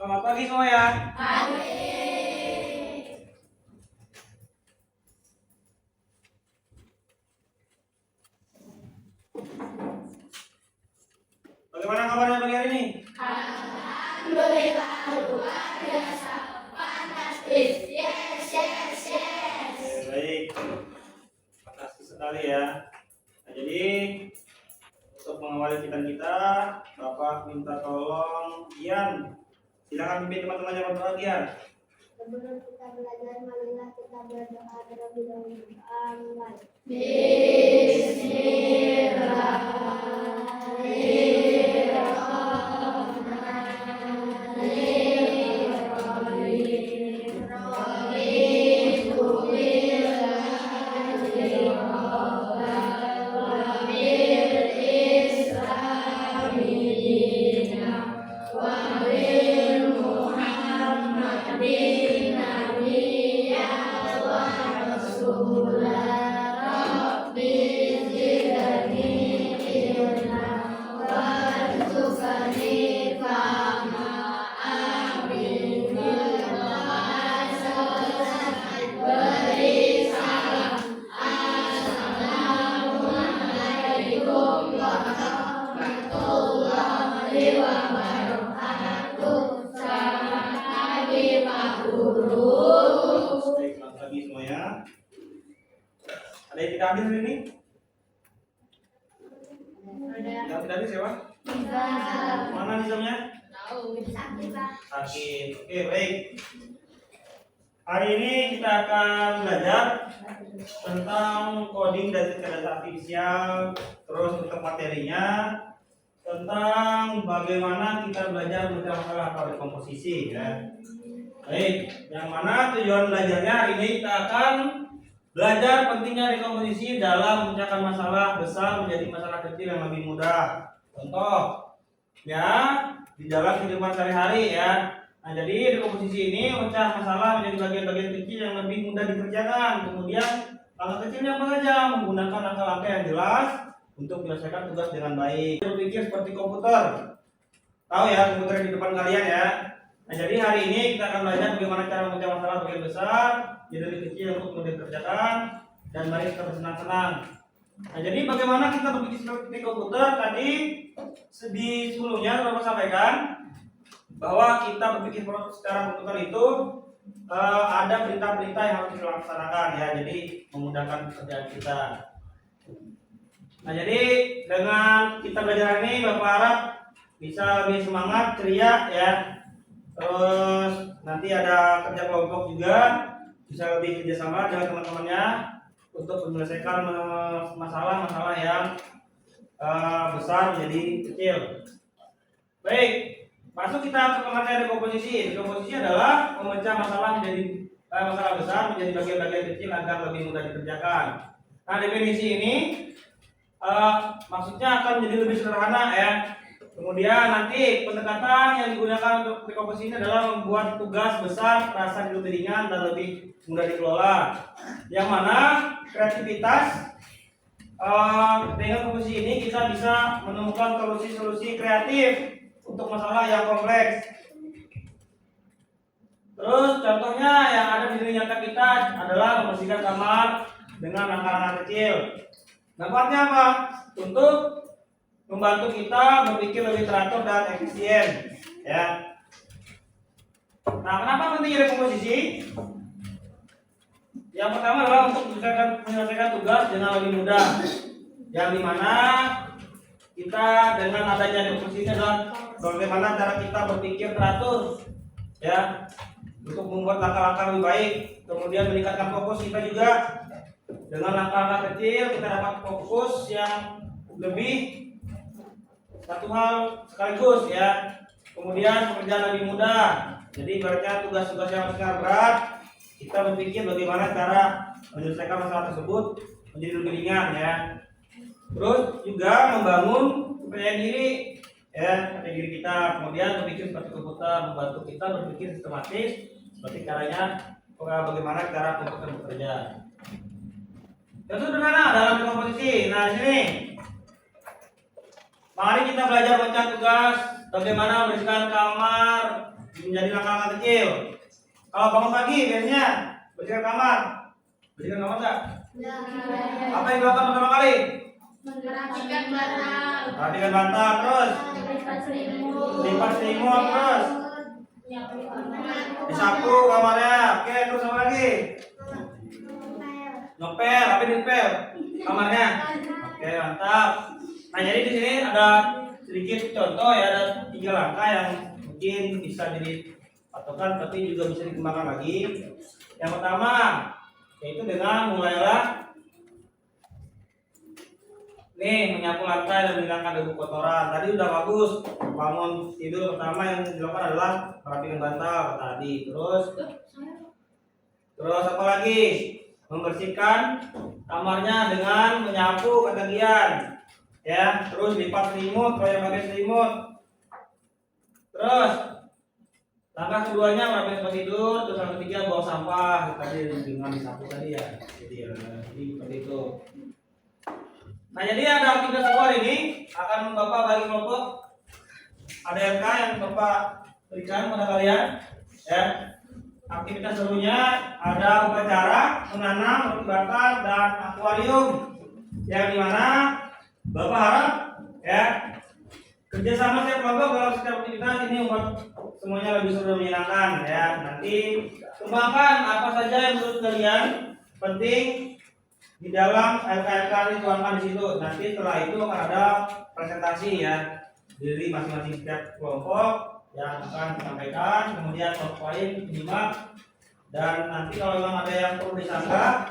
Selamat pagi semua ya. Bagaimana kabarnya pagi hari ini? Alhamdulillah luar biasa, fantastis, yes. Baik, fantastis sekali ya. Nah, jadi untuk mengawali kita, Bapak minta tolong Ian. Silakan pimpin teman-temannya berdoa Ian. Sebelum kita belajar, marilah kita berdoa terlebih dahulu. Amin. Baik, selamat pagi semuanya. Ada yang tidak hadir hari ini? Yang tidak hadir siapa? Mana nizamnya? Sakit. Oke, baik. Hari ini kita akan belajar tentang coding dan kecerdasan artifisial, terus untuk materinya tentang bagaimana kita belajar memecah masalah atau dekomposisi ya. Baik, yang mana tujuan belajarnya hari ini kita akan belajar pentingnya dekomposisi dalam memecahkan masalah besar menjadi masalah kecil yang lebih mudah. Contoh ya di dalam kehidupan sehari-hari ya. Nah, jadi dekomposisi ini memecah masalah menjadi bagian-bagian kecil yang lebih mudah dikerjakan. Kemudian langkah kecilnya apa saja? Menggunakan langkah-langkah yang jelas untuk menyelesaikan tugas dengan baik. Berpikir seperti komputer. Tahu ya komputer di depan kalian ya. Nah, jadi hari ini kita akan belajar bagaimana cara memecah masalah bagian besar jadi lebih kecil untuk mudah dikerjakan, dan mari kita bersenang-senang. Nah, jadi bagaimana kita berpikir seperti komputer tadi di sebelumnya Bapak sampaikan bahwa kita berpikir secara komputer itu ada perintah-perintah yang harus kita laksanakan ya, jadi memudahkan pekerjaan kita. Nah, jadi dengan kita belajar ini Bapak harap bisa lebih semangat, ceria ya. Terus nanti ada kerja kelompok juga, bisa lebih kerjasama dengan teman-temannya untuk menyelesaikan masalah-masalah yang besar menjadi kecil. Baik, masuk kita ke materi dekomposisi. Dekomposisi adalah memecah masalah menjadi masalah besar menjadi bagian-bagian kecil agar lebih mudah dikerjakan. Nah, definisi ini maksudnya akan menjadi lebih sederhana ya. Kemudian nanti pendekatan yang digunakan untuk dekomposisi ini adalah membuat tugas besar terasa lebih ringan dan lebih mudah dikelola. Yang mana kreativitas dengan dekomposisi ini kita bisa menemukan solusi-solusi kreatif untuk masalah yang kompleks. Terus contohnya yang ada di dunia nyata kita adalah membersihkan kamar dengan langkah-langkah kecil. Dampaknya apa? Untuk membantu kita berpikir lebih teratur dan efisien ya. Nah, kenapa pentingnya dekomposisi? Yang pertama adalah untuk menyelesaikan tugas dengan lebih mudah, yang dimana kita dengan adanya dekomposisi adalah bagaimana cara kita berpikir teratur ya, untuk membuat langkah-langkah lebih baik, kemudian meningkatkan fokus kita juga. Dengan langkah-langkah kecil kita dapat fokus yang lebih satu hal sekaligus ya. Kemudian pekerjaan lebih mudah. Jadi ibaratnya tugas-tugas yang sangat berat, kita berpikir bagaimana cara menyelesaikan masalah tersebut menjadi lebih ringan ya. Terus juga membangun kepercayaan diri ya, pada diri kita. Kemudian berpikir seperti komputer, membantu kita berpikir sistematis seperti caranya bagaimana cara komputer bekerja. Contoh sederhana dalam dekomposisi. Nah, sini mari kita belajar baca tugas bagaimana membersihkan kamar menjadi langkah-langkah kecil. Kalau bangun pagi biasanya bersihkan kamar. Bersihkan kamar enggak? Apa yang dilakukan pertama kali? Merapikan bantal. Rapikan bantal, terus Lipat selimut. lipat selimut, terus disapu kamarnya. Oke, terus apa lagi? Ngepel, rapi ngepel kamarnya. Oke, mantap. Nah, jadi di sini ada sedikit contoh ya, ada 3 langkah yang mungkin bisa jadi patokan tapi juga bisa dikembangkan lagi. Yang pertama yaitu dengan mulailah nih menyapu lantai dan menghilangkan debu kotoran. Tadi udah bagus. Bangun tidur pertama yang dilakukan adalah merapikan bantal tadi. Terus apa lagi? Membersihkan kamarnya dengan menyapu ketagihan. Ya, terus lipat selimut kalau yang pakai selimut. Terus langkah keduanya merapikan tempat tidur, terus yang ketiga buang sampah tadi dengan disapu tadi ya. Jadi seperti itu. Nah, jadi ada aktivitas luar ini akan Bapak bagi kelompok. Ada LK yang Bapak berikan pada kalian. Ya. Aktivitas serunya ada upacara menanam roti bakar dan akuarium, yang dimana Bapak harap ya kerjasama setiap kelompok dalam setiap aktivitas ini membuat semuanya lebih seru dan menyenangkan ya. Nanti kembangkan apa saja yang menurut kalian penting di dalam LKLK ini, tuangkan di situ. Nanti setelah itu akan ada presentasi ya dari masing-masing setiap kelompok yang akan disampaikan, kemudian kelompok lain menyimak, dan nanti kalau memang ada yang perlu disangka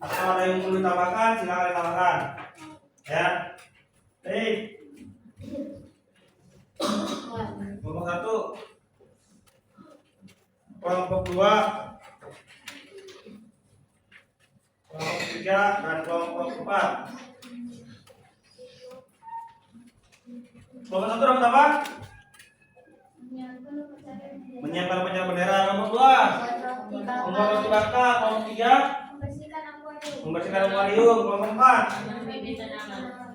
atau ada yang perlu ditambahkan silakan ditambahkan ya. Baik, kelompok 1, kelompok 2, kelompok 3, dan kelompok 4. Kelompok 1 dapat apa? Menyiapkan upacara bendera. Kelompok 2 membuat roti bakar. Kelompok 3 membersihkan akuarium. Kelompok 4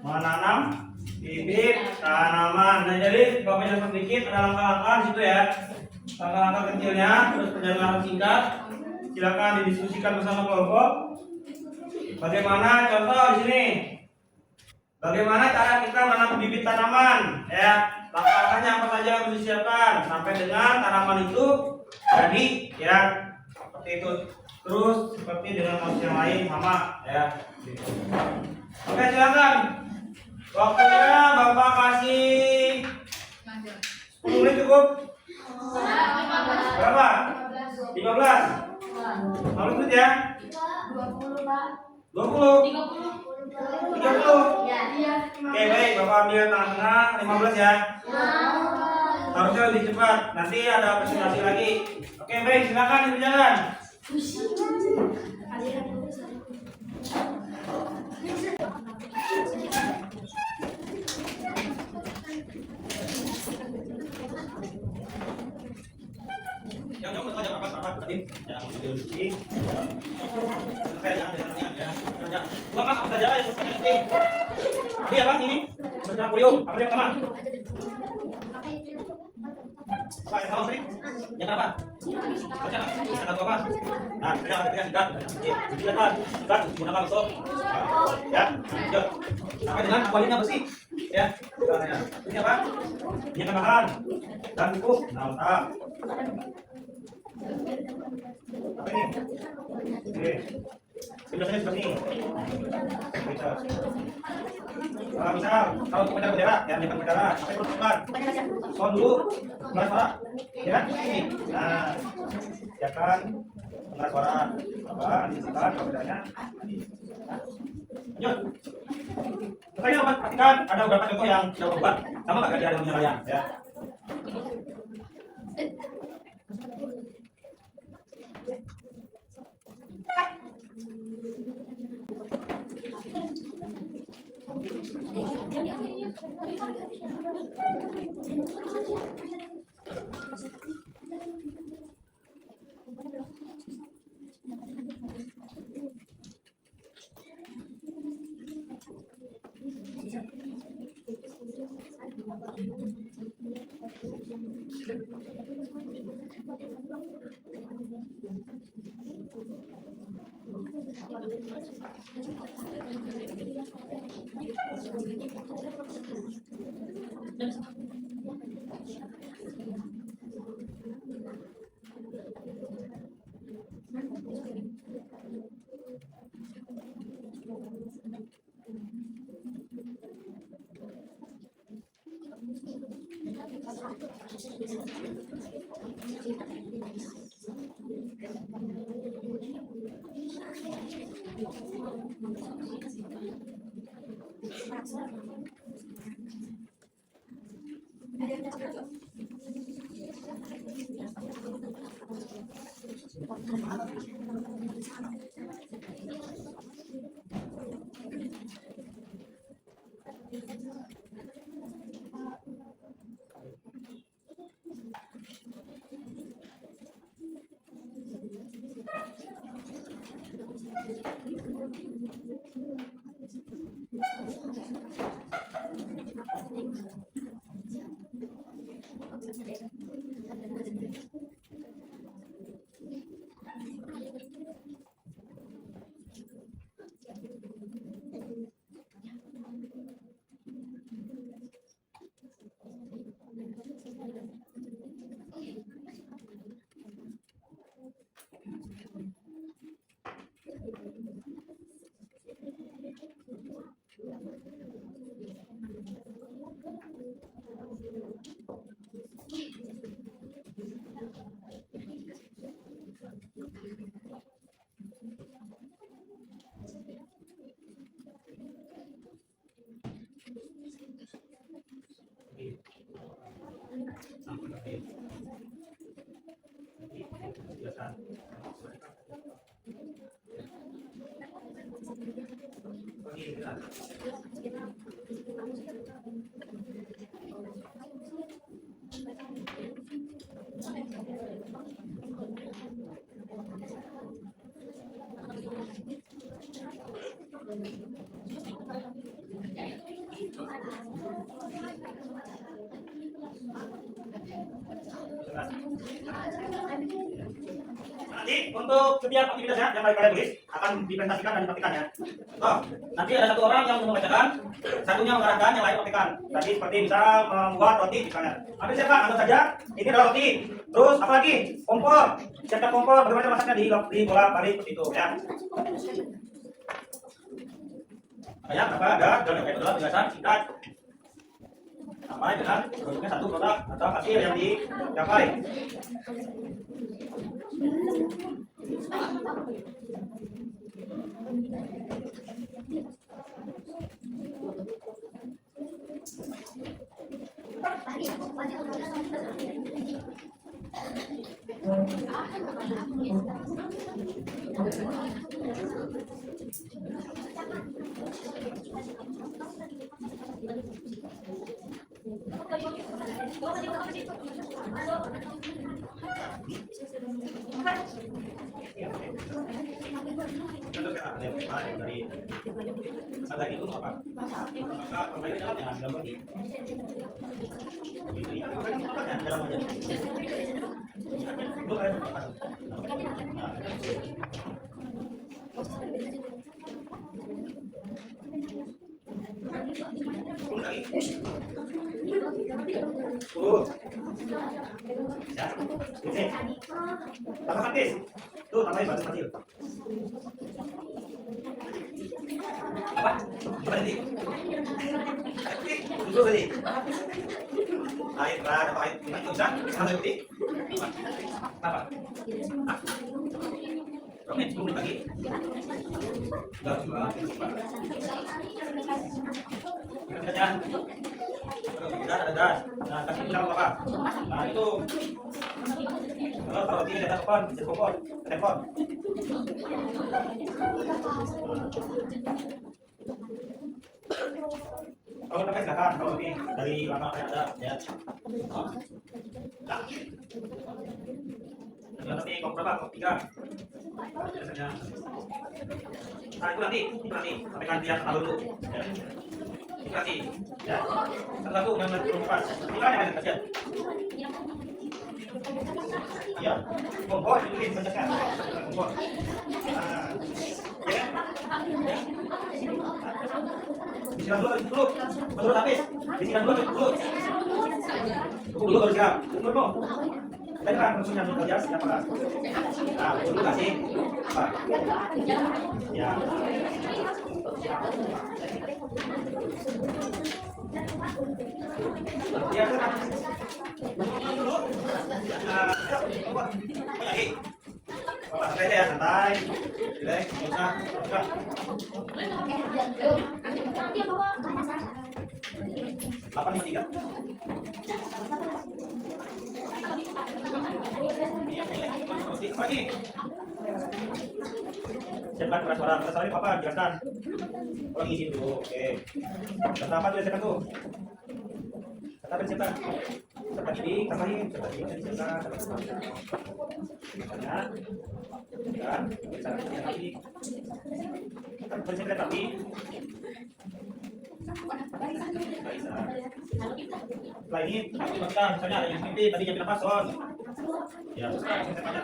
menanam bibit tanaman. Nah, jadi Bapak jelaskan sedikit ada langkah-langkah di situ ya. Langkah-langkah kecilnya, terus perjalanan singkat. Silakan didiskusikan bersama kelompok. Bagaimana contoh di sini? Bagaimana cara kita menanam bibit tanaman? Ya, langkah-langkahnya apa saja yang harus disiapkan sampai dengan tanaman itu jadi ya seperti itu. Terus seperti dengan manusia yang lain sama ya. Oke, silakan. Waktunya Bapak kasih 10 menit cukup? Berapa? 15? 15 menit ya? 20? 30? Oke, baik, Bapak ambil tengah-tengah 15 ya. Harusnya lebih cepat. Nanti ada presentasi lagi. Oke, baik, silakan dikerjakan. Yang saja apa tadi? Yang diskusi. Bapak apa saja yang penting? Ini apa ini? Bersama kurium. Apa yang pertama? Apa yang pertama? Yang apa? Baca. Yang apa? Nah, sudah. Silakan. Silakan gunakan masuk. Ya. Lanjut. Sampai dengan akuariumnya bersih. Ya. Ini apa? Ini bahan dan cukup. Nah, mantap. Apa ini? Oke. Penjelasannya seperti ini. Misal, kalau untuk upacara bendera, ya menyiapkan bendera, apa yang perlu dilakukan? Soal dulu, pengeras suara, ya kan? Ini. Nah, siapkan pengeras suara, apa? Disiapkan benderanya. Lanjut. Setelahnya Bapak perhatikan ada beberapa contoh yang sudah berubah, sama nggak ada yang kalian, ya? Nanti untuk setiap aktivitasnya yang kalian tulis akan dipresentasikan dan dipraktikkan ya. Oh, nanti ada satu orang yang membacakan, satunya mengarahkan, yang lain praktikkan. Tadi seperti misal membuat roti misalnya. Ambil siapa? Anggap saja ini adalah roti. Terus apa lagi? Kompor. Siapkan kompor. Bagaimana masaknya di bola balik seperti itu ya. Banyak apa ada dan itu adalah penjelasan singkat sampai dengan produknya satu produk atau hasil yang dicapai. Dari itu apa? Maka pemain dalam jangan dalam ini. Dalam aja. Lu kayak apa? Ya, ini. Tambah matis. Tuh tambahin batu kecil. Apa? Apa ini? Dulu tadi. Air berada, air gimana bisa? Sama seperti apa? Romit 10 menit lagi. Enggak juga. Kita ada gas. Nah, kasih bilang apa? Nah, itu. Kalau tidak ada telepon, telepon. Kalau pakai silakan, kalau ini dari lama ada ya. Nah. Nanti kok berapa? Kok 3. Biasanya. Nah, itu nanti sampaikan dia dulu. Ya. Itu nanti. Ya. Satu yang belum bukan. Ini kan yang ada kasihan. Ya. Ya. Monggo ini bacakan. Monggo. Nah. Ya. Disiram dulu. Betul habis. Disiram dulu. Dulu baru siram. Dulu. Tadi kan maksudnya kerja siapa kan? Nah, dulu kasih. Apa? Ya. Ya kan. Dulu. Santai ya, santai. Relax, enggak. Apa nih tiga? Pagi. Siapkan keras suara papa jelaskan. Orang isi dulu, oke. Kata apa tuh siapkan tuh? Kata siapkan. Kata ini, siapkan. Misalnya, kan, misalnya lagi. Kan bersiapkan tapi. Setelah ini, aku baca misalnya ada yang mimpi tadi yang bilang pason. Ya, sekarang kita tanya.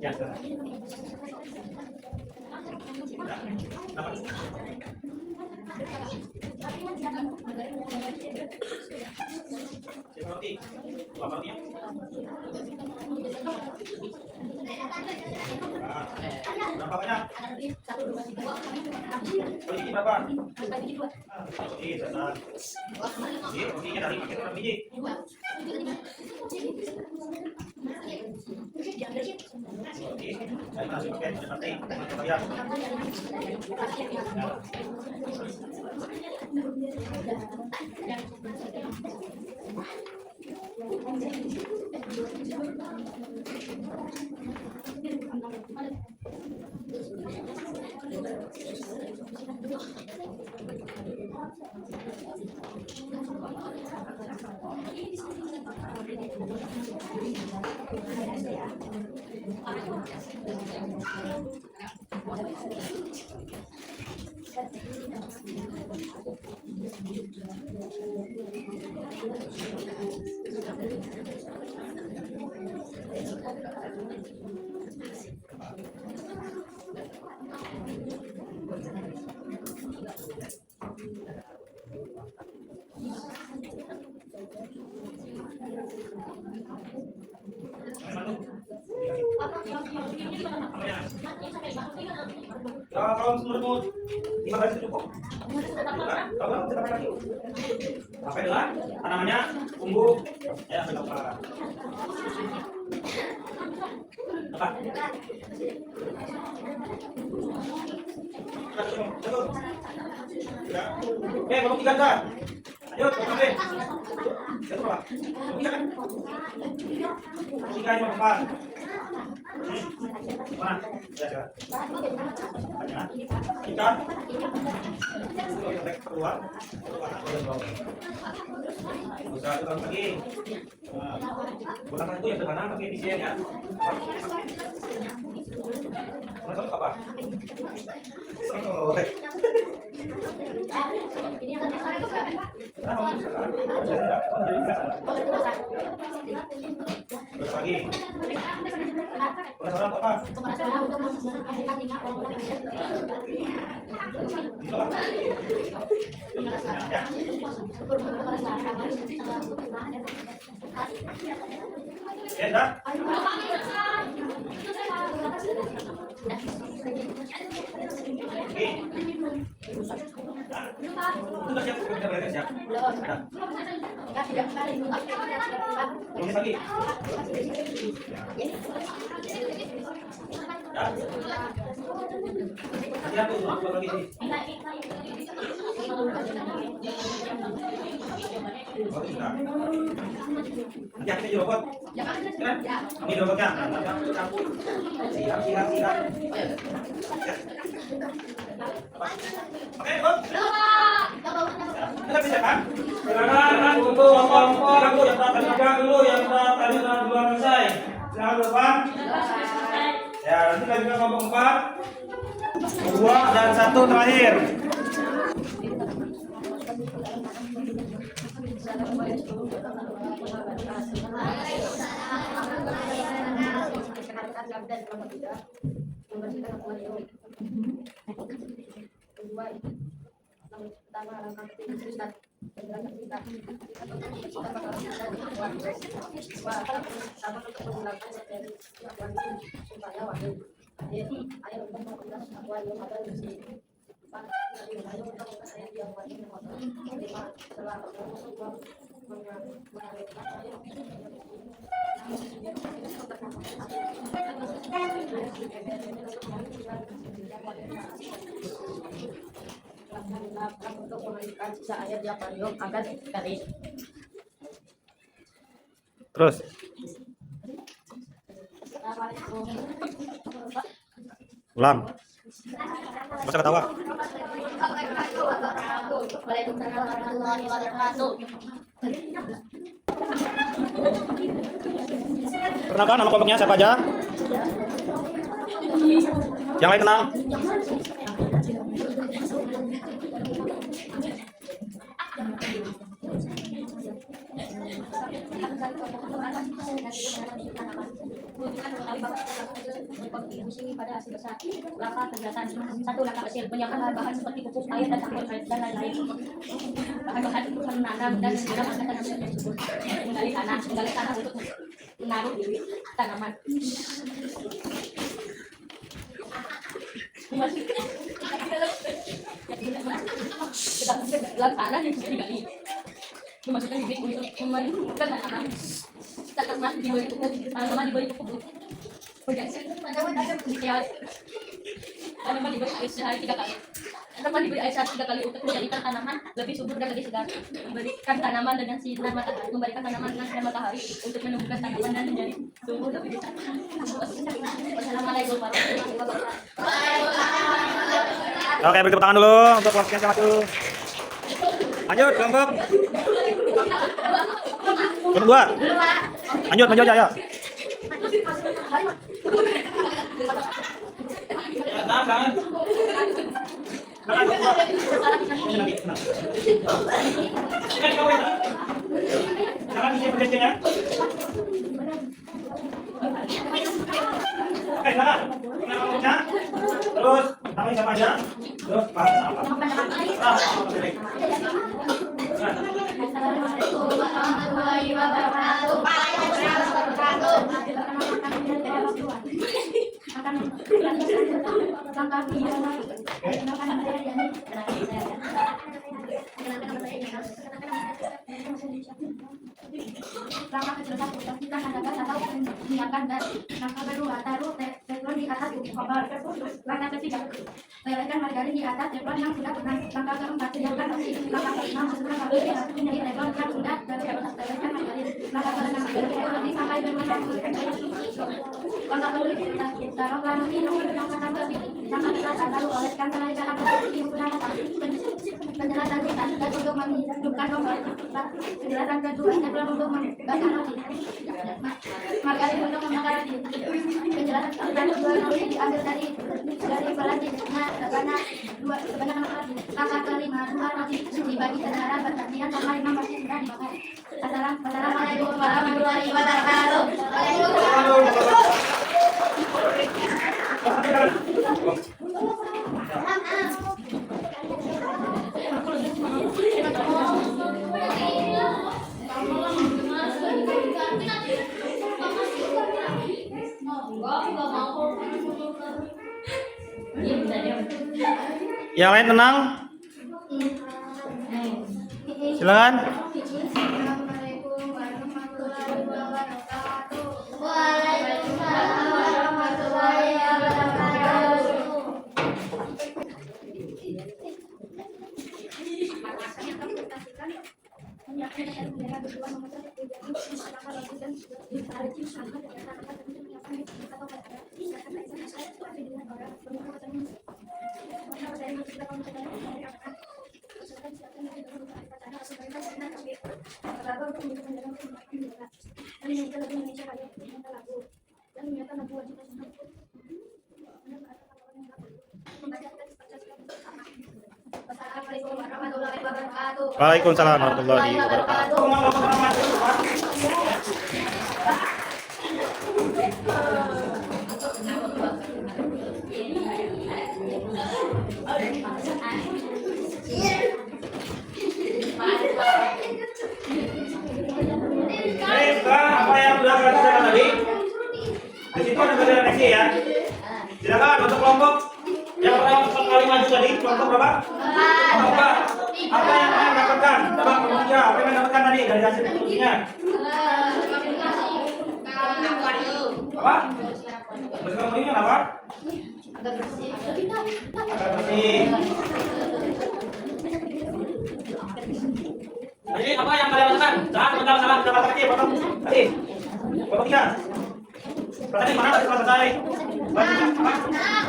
Ya, sekarang. Apa? Seperti apa nih? Berapa banyak? Biji berapa? Biji satu. Bijinya dari pakai berapa biji? Dari nasi pakai berapa ya? Kalau menurutmu 15 itu cukup? Kalau tetap lagi. Apa itu? Namanya bumbu. Ya, apa? Apa? Kamu tiga kan? Ayo, kamu deh. Satu apa? Tiga kan? Tiga yang apa? Mana? Ya. Ikan. Keluar. Usaha tukang lagi. Gunakan itu yang sederhana pakai desain ya. Masuk apa? Oh. Lagi. Penasaran apa? Ya, dah. Sudah siap, sudah beres ya. Tulis lagi. Ya, aku lagi sini. Ya, kita robot. Kan? Ini robotnya. Siap. Oke, Bob. Kita bisa kan? Silakan untuk kelompok yang tadi dulu yang tadi belum selesai. Silakan, Bapak. Ya, nanti lanjutkan kelompok 4. 2 dan 1 terakhir. Untuk memberikan sisa air di akuarium agar kering. Terus. Ulang. Gak usah ketawa. Waalaikumsalam warahmatullahi wabarakatuh. Perkenalkan nama kelompoknya siapa aja? Yang lain kenal? Berkontribusi pada hasil besar. Langkah kegiatan 1. Langkah hasil menyiapkan bahan seperti pupuk, air, dan campur dan lain-lain. Bahan-bahan untuk menanam dan menggunakan tanaman tersebut. Menggali tanah untuk menaruh bibit tanaman. Dalam tanah yang sudah digali, memasukkan bibit untuk menumbuhkan tanaman. Tanaman diberi pupuk. Tanaman diberi air sehari 3 kali. Tanaman diberi air sehari 3 kali untuk menjadikan tanaman lebih subur dan lebih segar. Memberikan tanaman dengan sinar matahari, untuk menumbuhkan tanaman dan menjadi tumbuh lebih besar. Wassalamualaikum warahmatullahi wabarakatuh. Oke, beri tepuk tangan dulu untuk kelompoknya yang satu. Lanjut kelompok. Kelompok 2. Lanjut aja ya. Jangan. Terus, namanya siapa aja? Terus, Assalamualaikum warahmatullahi wabarakatuh. Langkah kecil satu, pastikan adakan atau menyiapkan dan langkah kedua, taruh teflon di atas kompor. Langkah ketiga, lelehkan margarin di atas teflon yang sudah pernah. Langkah keempat, siapkan nasi. Langkah kelima, masukkan margarin di teflon yang sudah lelehkan margarin. Langkah keenam, berhenti sampai berwarna. Langkah kelima, taruhlah nasi yang sangat lebih sangat rata, lalu oleskan selai dalam posisi yang sudah matang. Penjelasan kita untuk menghidupkan kompor. Penjelasan kedua, teflon untuk membakar roti. Margarin untuk membakar roti. Penjelasan kedua, roti diambil dari berarti karena dua sebanyak 6 roti. Langkah kelima, 2 roti dibagi secara bergantian sampai 5 roti sudah dibakar. Assalamualaikum warahmatullahi wabarakatuh. Yang lain tenang. Silakan. Assalamualaikum warahmatullahi wabarakatuh. Waalaikumsalam warahmatullahi wabarakatuh. wabarakatuh. Waalaikumsalam warahmatullahi wabarakatuh. Baik, sekarang apa yang sudah kita kerjakan tadi? Di situ ada bagian reaksi ya. Silakan untuk kelompok yang pertama kali maju tadi, kelompok berapa? Empat. Apa yang kalian dapatkan? Coba kelompok tiga, apa yang kalian dapatkan tadi dari hasil diskusinya? Apa? Bersihkan kemudian apa? Agak bersih. Jadi apa yang kalian lakukan? Saat salah kata kecil, potong tadi. Potong tiga. Tadi mana tadi selesai?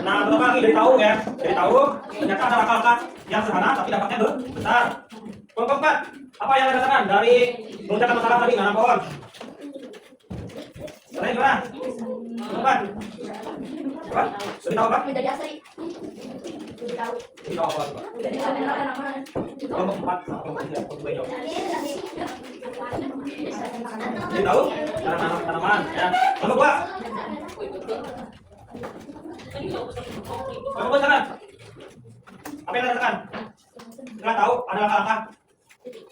Nah, berapa lagi dari tahu ya? Dari tahu ternyata ada langkah-langkah yang sederhana tapi dampaknya besar. Kelompok empat, apa yang kalian rasakan dari mengerjakan masalah tadi nanam pohon? Kalian gimana? Kelompok apa? Sudah tahu apa? Menjadi asli. Sudah tahu. Sudah tahu apa? Jadi apa? Kelompok empat, kelompok tiga, kelompok dua jawab. Jadi tahu cara nanam tanaman ya. Kelompok dua. Kelompok sana. Apa yang kalian sudah tahu ada langkah-langkah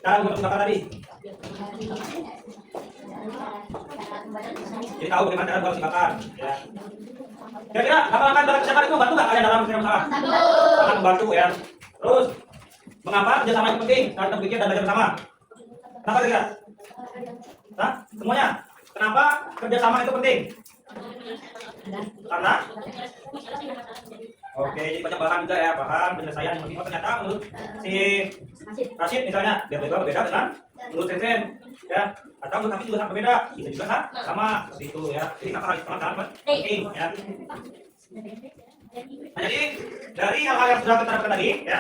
cara membuat bakar tadi. Jadi tahu bagaimana cara membuat bakar ya. Kira-kira langkah-langkah dari kesehatan itu membantu nggak kalian dalam menyelesaikan masalah? Sangat membantu ya. Terus mengapa kerjasama itu penting saat kita berpikir dan belajar bersama? Kenapa kira-kira? Nah, semuanya. Kenapa kerjasama itu penting? Karena oke, jadi banyak bahan juga ya, bahan penyelesaian yang lebih ternyata menurut si Rashid misalnya berbeda dengan menurut Sensen ya, atau menurut kami juga sangat berbeda, bisa juga sama seperti itu ya. Jadi kenapa harus sangat penting ya. Nah, jadi dari hal-hal yang sudah kita dapatkan tadi ya,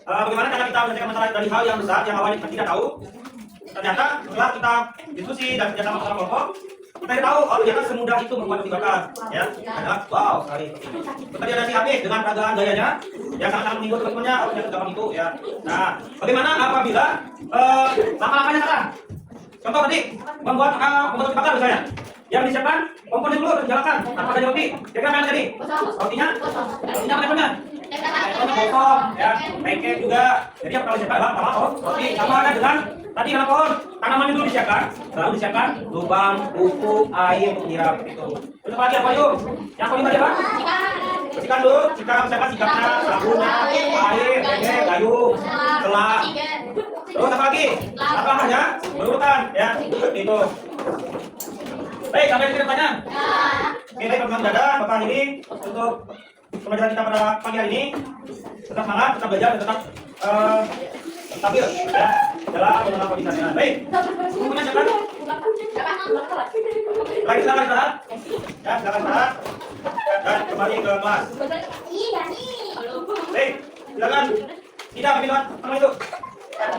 bagaimana cara kita menyelesaikan masalah dari hal yang besar yang awalnya kita tidak tahu, ternyata setelah kita diskusi dan kerjasama sama kelompok, kita tahu oh ternyata semudah itu membuat roti bakar ya. Adalah wow sekali. Tadi ada si Habib dengan peragaan gayanya yang sangat menyinggung teman-temannya oh ternyata gampang itu ya. Nah, bagaimana apabila langkah-langkahnya sekarang? Contoh tadi membuat roti bakar misalnya. Yang disiapkan komponen dulu dijalankan tanpa ada roti. Kira-kira apa yang jadi? Rotinya apa levelnya? Kosong ya. Pancake juga. Jadi yang perlu disiapkan adalah roti sama ada dengan tadi nanam pohon, tanamannya dulu disiapkan, lalu disiapkan lubang, pupuk, air untuk nyiram itu. Terus apa lagi apa yuk? Yang kelima apa? Bersihkan dulu, siapkan sikapnya, sabunnya, air, bebek, gayung, selak. Terus apa lagi? Apa hanya berurutan ya? Itu. Baik, sampai sini pertanyaan. Oke, baik teman-teman dadah, Bapak ini untuk pembelajaran kita pada pagi hari ini. Tetap semangat, tetap belajar, tetap stabil ya dalam mengenal kondisinya. Baik, bukunya silakan. Lagi silakan istirahat. Ya, silakan istirahat. Dan kembali ke kelas. Baik, silakan. Tidak ambil sama itu. Ya,